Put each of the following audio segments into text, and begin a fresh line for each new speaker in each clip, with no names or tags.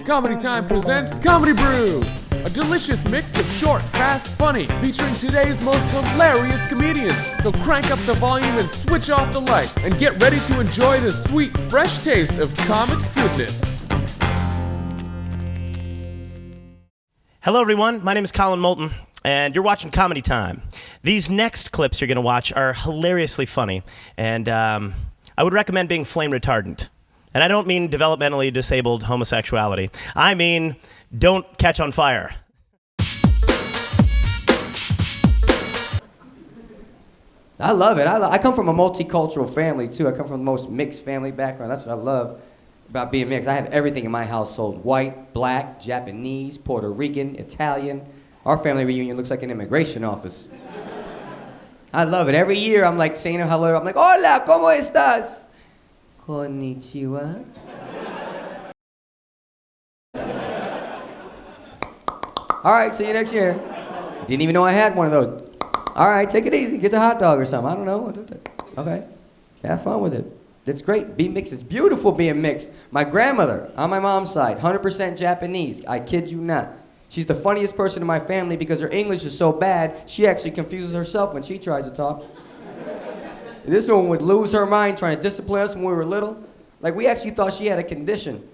Comedy Time presents Comedy Brew, a delicious mix of short, fast, funny, featuring today's most hilarious comedians. So crank up the volume and switch off the light, and get ready to enjoy the sweet, fresh taste of comic goodness.
Hello, everyone. My name is Colin Moulton, and you're watching Comedy Time. These next clips you're going to watch are hilariously funny, and I would recommend being flame retardant. And I don't mean developmentally disabled homosexuality. I mean, don't catch on fire.
I love it. I come from a multicultural family, too. I come from the most mixed family background. That's what I love about being mixed. I have everything in my household. White, black, Japanese, Puerto Rican, Italian. Our family reunion looks like an immigration office. I love it. Every year I'm like saying hello. I'm like, hola, ¿cómo estás? Konnichiwa. All right, see you next year. Didn't even know I had one of those. All right, take it easy. Get a hot dog or something. I don't know. Okay. Have fun with it. It's great. Being mixed. It's beautiful being mixed. My grandmother, on my mom's side, 100% Japanese. I kid you not. She's the funniest person in my family because her English is so bad, she actually confuses herself when she tries to talk. This one would lose her mind trying to discipline us when we were little. Like, we actually thought she had a condition.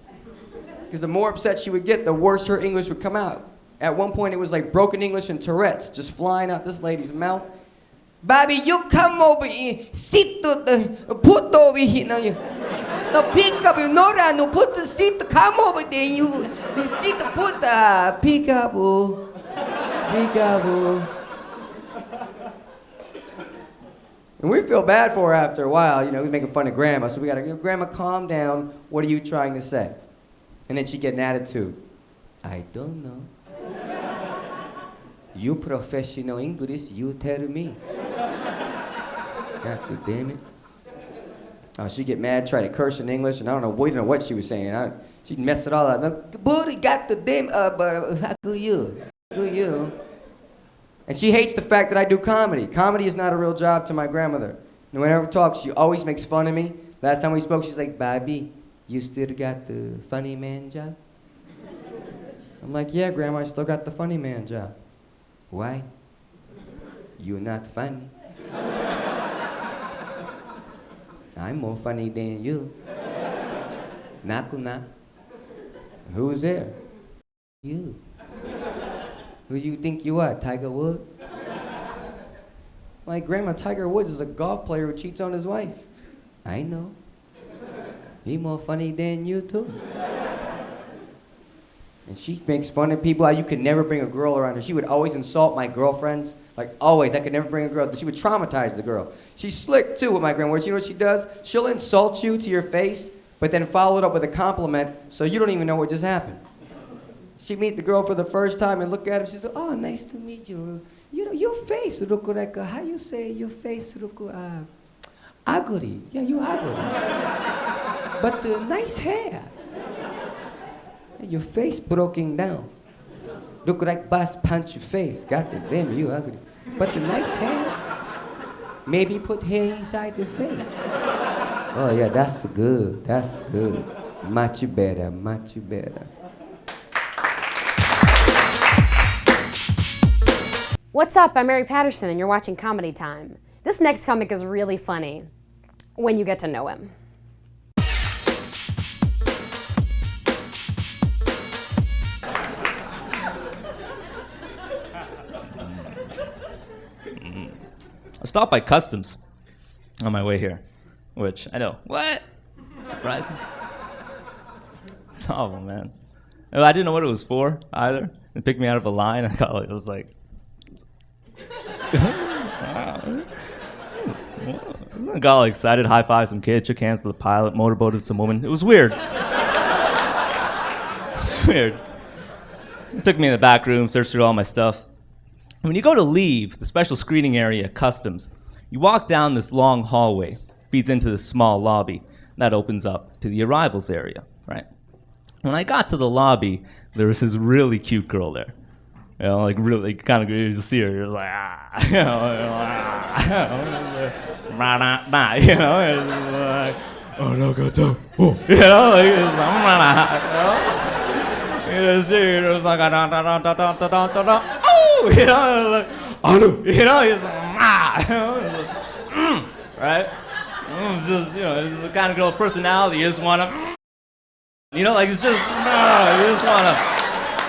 Because the more upset she would get, the worse her English would come out. At one point, it was like broken English and Tourette's just flying out this lady's mouth. Bobby, you come over here, sit put over here. No, pick up, no, put the seat, come over there, you sit, put the, peekaboo. And we feel bad for her after a while, we're making fun of Grandma, so we gotta go, Grandma, calm down, what are you trying to say? And then she get an attitude. I don't know. You professional English, you tell me. God damn it. Oh, she'd get mad, try to curse in English, and I don't know, we didn't know what she was saying. She'd mess it all up. Booty got the damn, but how could you? And she hates the fact that I do comedy. Comedy is not a real job to my grandmother. And whenever we talk, she always makes fun of me. Last time we spoke, she's like, Bobby, you still got the funny man job? I'm like, yeah, Grandma, I still got the funny man job. Why? You're not funny. I'm more funny than you. Nakuna. Who's there? You. Who you think you are, Tiger Woods? My Grandma, Tiger Woods is a golf player who cheats on his wife. I know. He more funny than you too. And she makes fun of people. You could never bring a girl around her. She would always insult my girlfriends. Like, always. I could never bring a girl. She would traumatize the girl. She's slick, too, with my grandma. You know what she does? She'll insult you to your face, but then follow it up with a compliment, so you don't even know what just happened. She'd meet the girl for the first time and look at him. She'd say, oh, nice to meet you. Your face look like, how you say your face look, ugly. Yeah, you ugly. But nice hair. Your face broken down. Look like boss punch your face. God damn, you ugly. But the nice hair. Maybe put hair inside the face. Oh yeah, that's good. That's good. Much better.
What's up? I'm Mary Patterson, and you're watching Comedy Time. This next comic is really funny when you get to know him.
I stopped by Customs on my way here, which I know, what? Surprising. It's awful, man. I didn't know what it was for either. They picked me out of a line. I was like, I got all excited, high-fived some kid, shook hands with the pilot, motorboated some woman. It was weird. It's weird. They took me in the back room, searched through all my stuff. When you go to leave the special screening area at Customs, you walk down this long hallway, feeds into this small lobby, that opens up to the arrivals area, right? When I got to the lobby, there was this really cute girl there. Like really kind of, you just see her, you're like, oh, no, go to, like, It was like a oh, like, he's like, right? It's just, it's the kind of girl personality you just wanna, like it's just, you just wanna,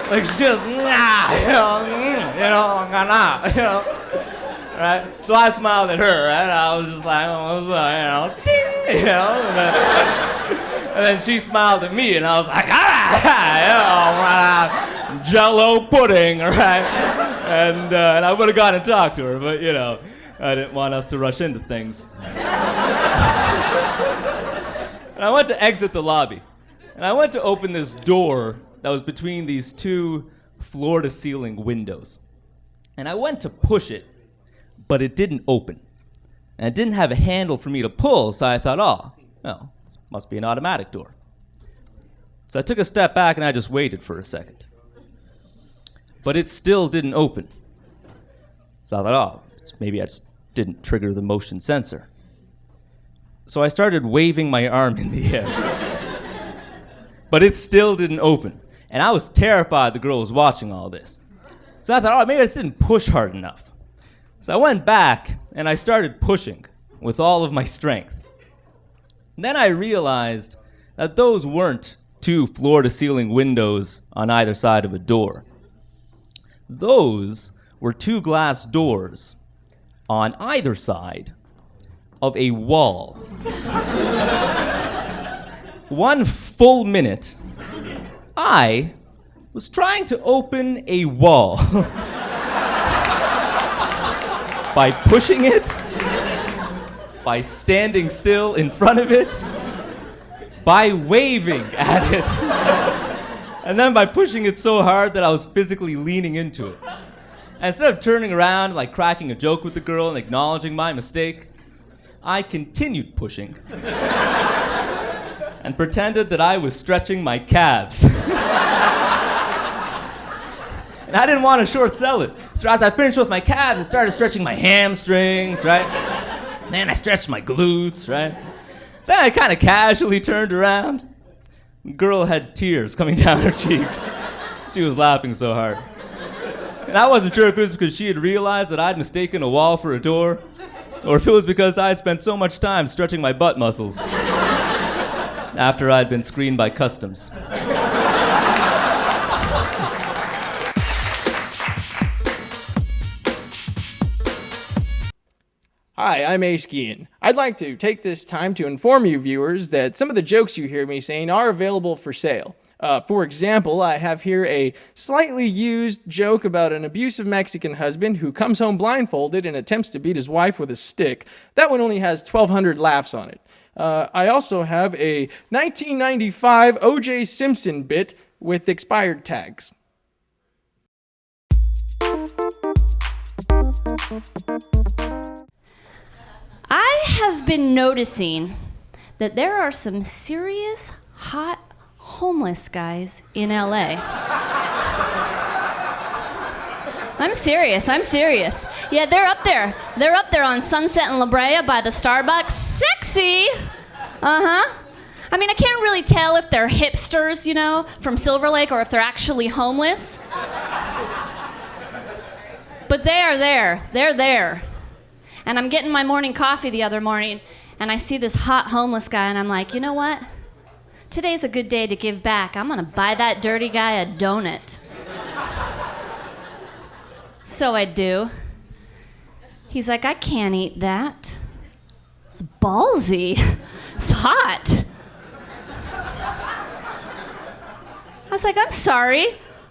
like it's just, right? So I smiled at her, right? I was just like, ding, and then she smiled at me, and I was like, Jello pudding, right? And I would have gone and talked to her, but I didn't want us to rush into things. And I went to exit the lobby, and I went to open this door that was between these two floor-to-ceiling windows. And I went to push it, but it didn't open. And it didn't have a handle for me to pull, so I thought, this must be an automatic door. So I took a step back and I just waited for a second. But it still didn't open. So I thought, maybe I just didn't trigger the motion sensor. So I started waving my arm in the air. But it still didn't open. And I was terrified the girl was watching all this. So I thought, maybe I just didn't push hard enough. So I went back and I started pushing with all of my strength. And then I realized that those weren't two floor-to-ceiling windows on either side of a door. Those were two glass doors on either side of a wall. 1 full minute, I was trying to open a wall by pushing it, by standing still in front of it, by waving at it, and then by pushing it so hard that I was physically leaning into it. And instead of turning around, like cracking a joke with the girl and acknowledging my mistake, I continued pushing and pretended that I was stretching my calves. And I didn't want to short sell it. So as I finished with my calves, I started stretching my hamstrings, right? Then I stretched my glutes, right? Then I kind of casually turned around. The girl had tears coming down her cheeks. She was laughing so hard. And I wasn't sure if it was because she had realized that I'd mistaken a wall for a door, or if it was because I had spent so much time stretching my butt muscles after I'd been screened by customs.
Hi, I'm Ace Gein. I'd like to take this time to inform you viewers that some of the jokes you hear me saying are available for sale. For example, I have here a slightly used joke about an abusive Mexican husband who comes home blindfolded and attempts to beat his wife with a stick. That one only has 1,200 laughs on it. I also have a 1995 O.J. Simpson bit with expired tags.
I have been noticing that there are some serious, hot, homeless guys in LA. I'm serious. Yeah, they're up there. They're up there on Sunset and La Brea by the Starbucks. Sexy! Uh-huh. I mean, I can't really tell if they're hipsters, from Silver Lake, or if they're actually homeless. But they are there. They're there. And I'm getting my morning coffee the other morning, and I see this hot homeless guy, and I'm like, you know what? Today's a good day to give back. I'm gonna buy that dirty guy a donut. So I do. He's like, I can't eat that. It's ballsy. It's hot. I was like, I'm sorry.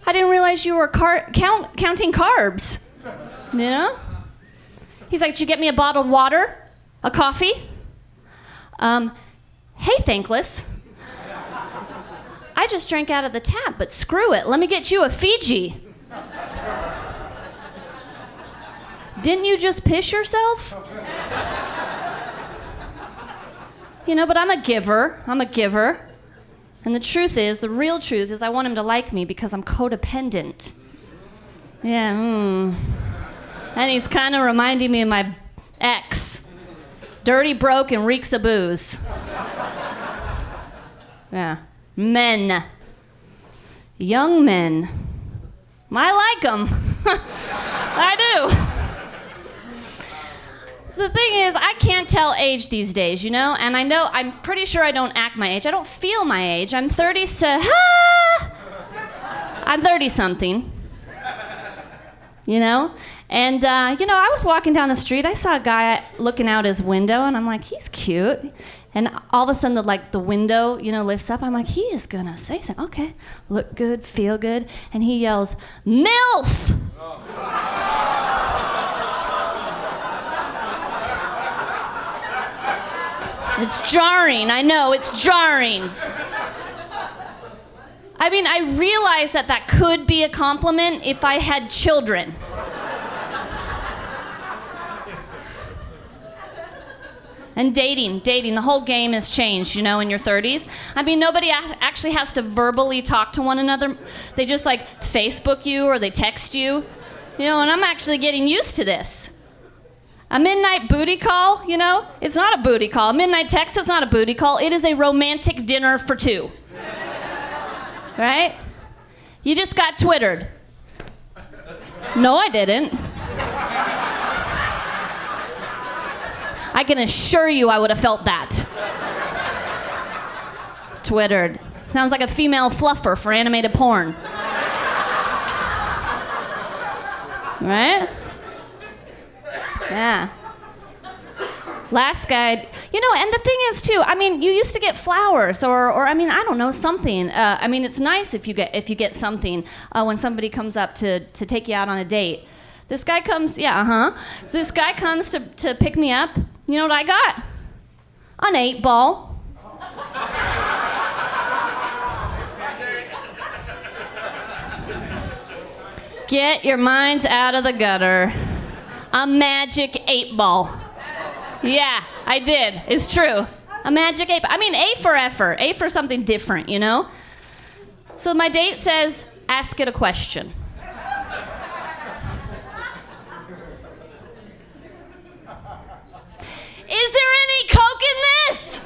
I didn't realize you were counting carbs. He's like, did you get me a bottled water? A coffee? Hey, thankless. I just drank out of the tap, but screw it. Let me get you a Fiji. Didn't you just piss yourself? But I'm a giver. And the real truth is I want him to like me because I'm codependent. Yeah, And he's kind of reminding me of my ex. Dirty, broke, and reeks of booze. Yeah. Men. Young men. I like them. I do. The thing is, I can't tell age these days, you know? And I'm pretty sure I don't act my age. I don't feel my age. I'm 30, I'm 30-something. You know? And, I was walking down the street. I saw a guy looking out his window, and I'm like, he's cute. And all of a sudden, the window, lifts up. I'm like, he is gonna say something. Okay, look good, feel good. And he yells, MILF! It's jarring, I know, it's jarring. I mean, I realize that could be a compliment if I had children. And dating, the whole game has changed, in your 30s. I mean, nobody actually has to verbally talk to one another. They just Facebook you or they text you, and I'm actually getting used to this. A midnight booty call, it's not a booty call. A midnight text, it's not a booty call. It is a romantic dinner for two. Right? You just got Twittered. No, I didn't. I can assure you I would have felt that. Twittered. Sounds like a female fluffer for animated porn. Right? Yeah. Last guy, and the thing is too, I mean, you used to get flowers or I mean, I don't know, something. I mean, it's nice if you get something when somebody comes up to take you out on a date. This guy comes, This guy comes to pick me up. You know what I got? An 8-ball. Get your minds out of the gutter. A magic 8-ball. Yeah, I did. It's true. A magic 8-ball. I mean, A for effort. A for something different, So my date says, ask it a question. Is there any Coke in this?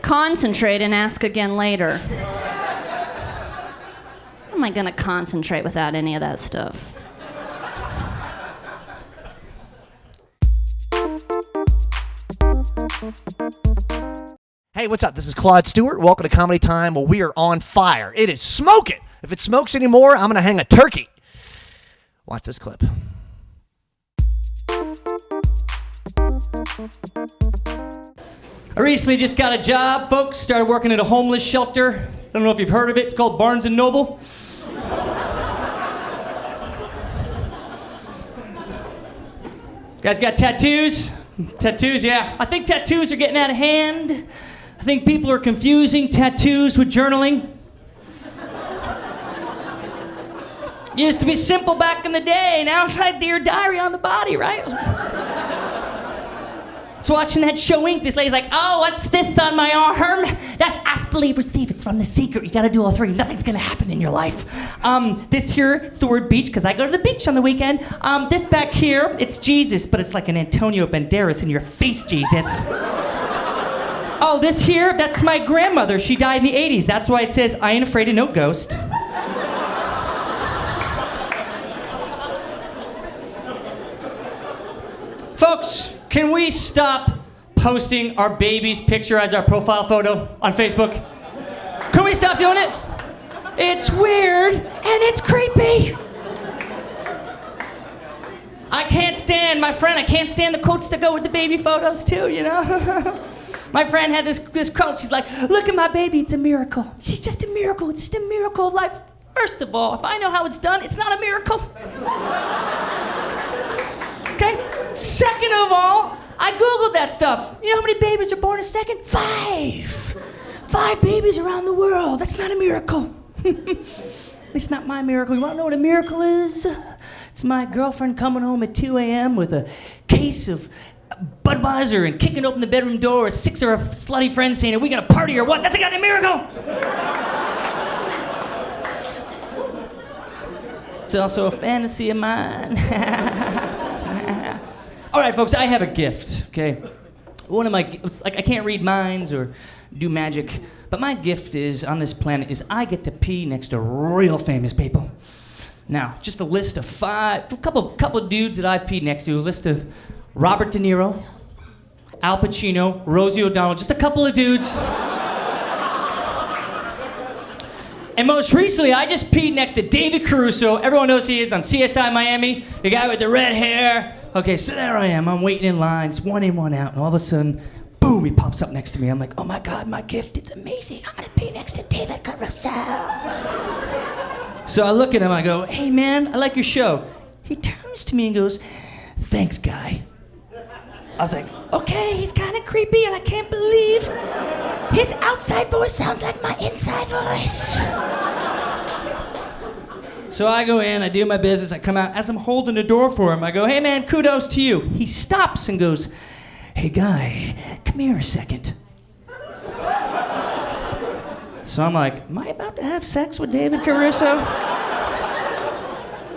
Concentrate and ask again later. How am I gonna concentrate without any of that stuff?
Hey, what's up? This is Claude Stewart. Welcome to Comedy Time. Well, we are on fire. It is smoking. If it smokes anymore, I'm gonna hang a turkey. Watch this clip.
I recently just got a job, folks. Started working at a homeless shelter. I don't know if you've heard of it. It's called Barnes & Noble. Guys got tattoos? Tattoos, yeah. I think tattoos are getting out of hand. I think people are confusing tattoos with journaling. Used to be simple back in the day. Now it's like Dear Diary on the body, right? I was watching that show Ink. This lady's like, oh, what's this on my arm? That's ask, believe, receive. It's from The Secret. You gotta do all three. Nothing's gonna happen in your life. This here, it's the word beach, because I go to the beach on the weekend. This back here, it's Jesus, but it's like an Antonio Banderas in your face, Jesus. Oh, this here, that's my grandmother. She died in the 80s. That's why it says, I ain't afraid of no ghost. Folks, can we stop posting our baby's picture as our profile photo on Facebook? Can we stop doing it? It's weird and it's creepy. I can't stand the quotes that go with the baby photos too, My friend had this quote. She's like, look at my baby, it's a miracle. She's just a miracle. It's just a miracle of life. First of all, if I know how it's done, it's not a miracle. Okay? Second of all, I Googled that stuff. You know how many babies are born a second? 5. 5 babies around the world. That's not a miracle. At least not my miracle. You want to know what a miracle is? It's my girlfriend coming home at 2 a.m. with a case of Budweiser and kicking open the bedroom door with 6 of her slutty friends saying, are we going to party or what? That's a goddamn miracle! It's also a fantasy of mine. All right, folks, I have a gift, okay? one of my, it's like I can't read minds or do magic, but my gift is on this planet is I get to pee next to real famous people. Now, just a list of a couple of dudes that I've peed next to. A list of Robert De Niro, Al Pacino, Rosie O'Donnell, just a couple of dudes. And most recently, I just peed next to David Caruso. Everyone knows who he is on CSI Miami, the guy with the red hair. Okay, so there I am. I'm waiting in line. It's one in, one out. And all of a sudden, boom, he pops up next to me. I'm like, oh my God, my gift, it's amazing. I'm going to pee next to David Caruso. So I look at him, I go, hey man, I like your show. He turns to me and goes, thanks, guy. I was like, okay, he's kind of creepy and I can't believe his outside voice sounds like my inside voice. So I go in, I do my business, I come out. As I'm holding the door for him, I go, hey man, kudos to you. He stops and goes, hey guy, come here a second. So I'm like, am I about to have sex with David Caruso?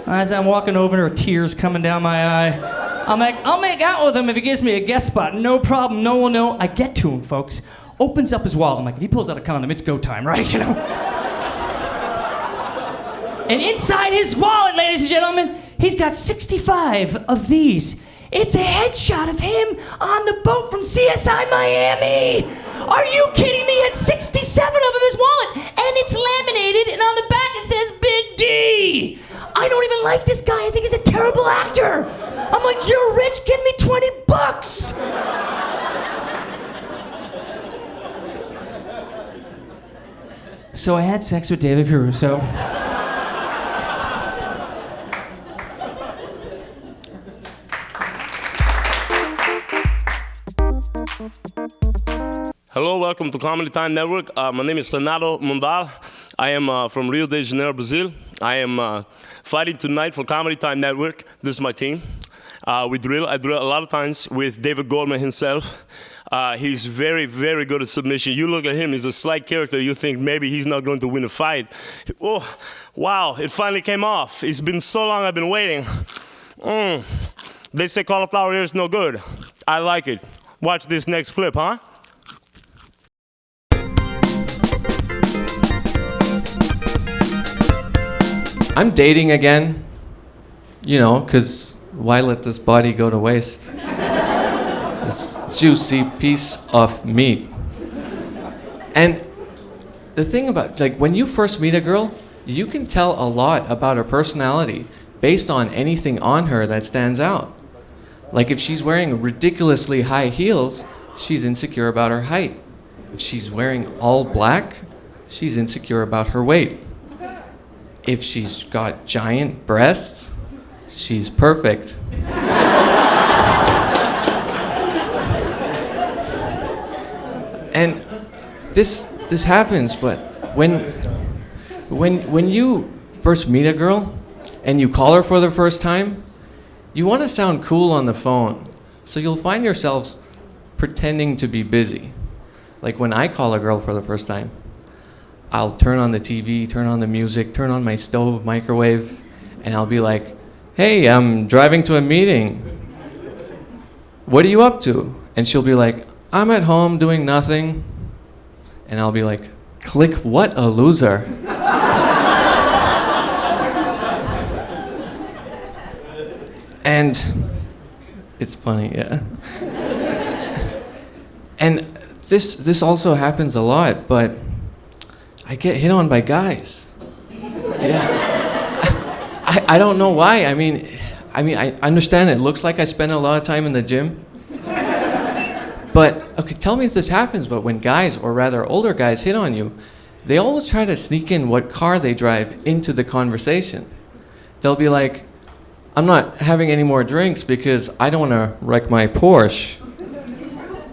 As I'm walking over, there are tears coming down my eye. I'm like, I'll make out with him if he gives me a guest spot. No problem, no one will know. I get to him, folks. Opens up his wallet. I'm like, if he pulls out a condom, it's go time, right? You know? And inside his wallet, ladies and gentlemen, he's got 65 of these. It's a headshot of him on the boat from CSI Miami. Are you kidding me? He had 67 of them in his wallet. And it's laminated, and on the back it says Big D. I don't even like this guy. I think he's a terrible actor. I'm like, you're rich, give me $20. So I had sex with David Caruso.
Hello, welcome to Comedy Time Network. My name is Renato Mondal. I am from Rio de Janeiro, Brazil. I am fighting tonight for Comedy Time Network. This is my team. We drill. I drill a lot of times with David Goldman himself. He's very, very good at submission. You look at him, he's a slight character. You think maybe he's not going to win a fight. Oh, wow, it finally came off. It's been so long I've been waiting. They say cauliflower ear is no good. I like it. Watch this next clip, huh?
I'm dating again, you know, because why let this body go to waste? This juicy piece of meat. And the thing about, like, when you first meet a girl, you can tell a lot about her personality based on anything on her that stands out. Like, if she's wearing ridiculously high heels, she's insecure about her height. If she's wearing all black, she's insecure about her weight. If she's got giant breasts, she's perfect. And this happens, but when you first meet a girl and you call her for the first time, you want to sound cool on the phone. So you'll find yourselves pretending to be busy. Like when I call a girl for the first time, I'll turn on the TV, turn on the music, turn on my stove, microwave, and I'll be like, hey, I'm driving to a meeting. What are you up to? And she'll be like, I'm at home doing nothing. And I'll be like, click, what a loser. And it's funny, yeah. And this also happens a lot, but I get hit on by guys. Yeah. I don't know why. I mean, I understand it looks like I spend a lot of time in the gym. But, okay, tell me if this happens, but when guys, or rather older guys, hit on you, they always try to sneak in what car they drive into the conversation. They'll be like, I'm not having any more drinks because I don't want to wreck my Porsche.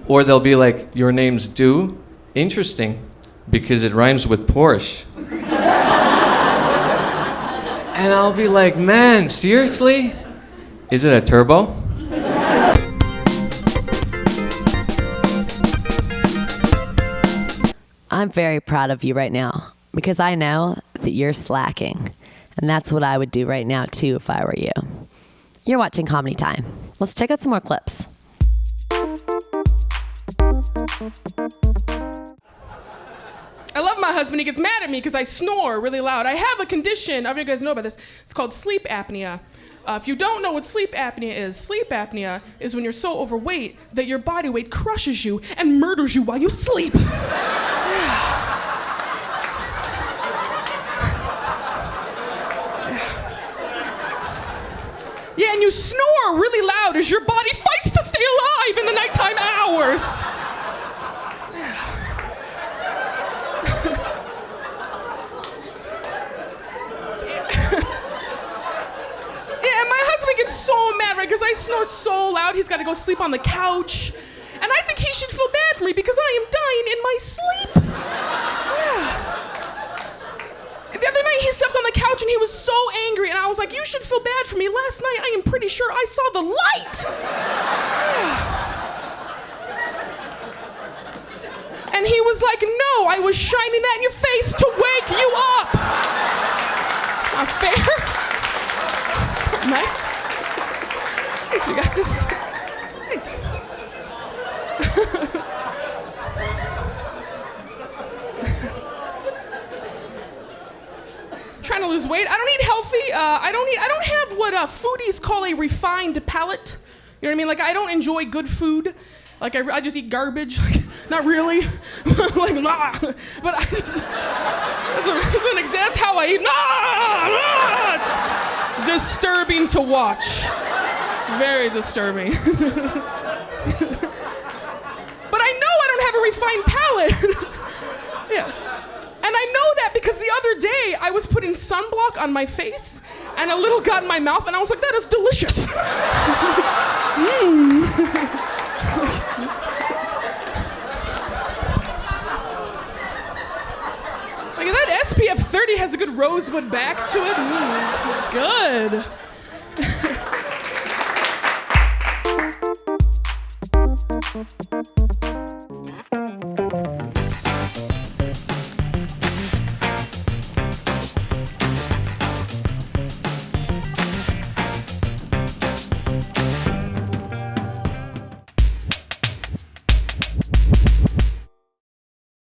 Or they'll be like, your name's Du? Interesting, because it rhymes with Porsche. And I'll be like, man, seriously? Is it a turbo?
I'm very proud of you right now because I know that you're slacking. And that's what I would do right now, too, if I were you. You're watching Comedy Time. Let's check out some more clips.
I love my husband. He gets mad at me because I snore really loud. I have a condition, I don't know if you guys know about this. It's called sleep apnea. If you don't know what sleep apnea is when you're so overweight that your body weight crushes you and murders you while you sleep. Yeah, and you snore really loud as your body fights to stay alive in the nighttime hours. Gets so mad, right? Because I snore so loud, he's got to go sleep on the couch. And I think he should feel bad for me because I am dying in my sleep. Yeah. The other night, he stepped on the couch and he was so angry. And I was like, you should feel bad for me. Last night, I am pretty sure I saw the light. Yeah. And he was like, no, I was shining that in your face to wake you up. Not fair. Nice. Thanks, you guys. Thanks. Trying to lose weight. I don't eat healthy. I don't have what foodies call a refined palate. You know what I mean? Like, I don't enjoy good food. Like, I just eat garbage. Like, not really. Like, nah. But I just, that's how I eat. Nah. It's disturbing to watch. It's very disturbing. But I know I don't have a refined palate. Yeah. And I know that because the other day I was putting sunblock on my face and a little got in my mouth and I was like, that is delicious. Like that SPF 30 has a good rosewood back to it. It's good.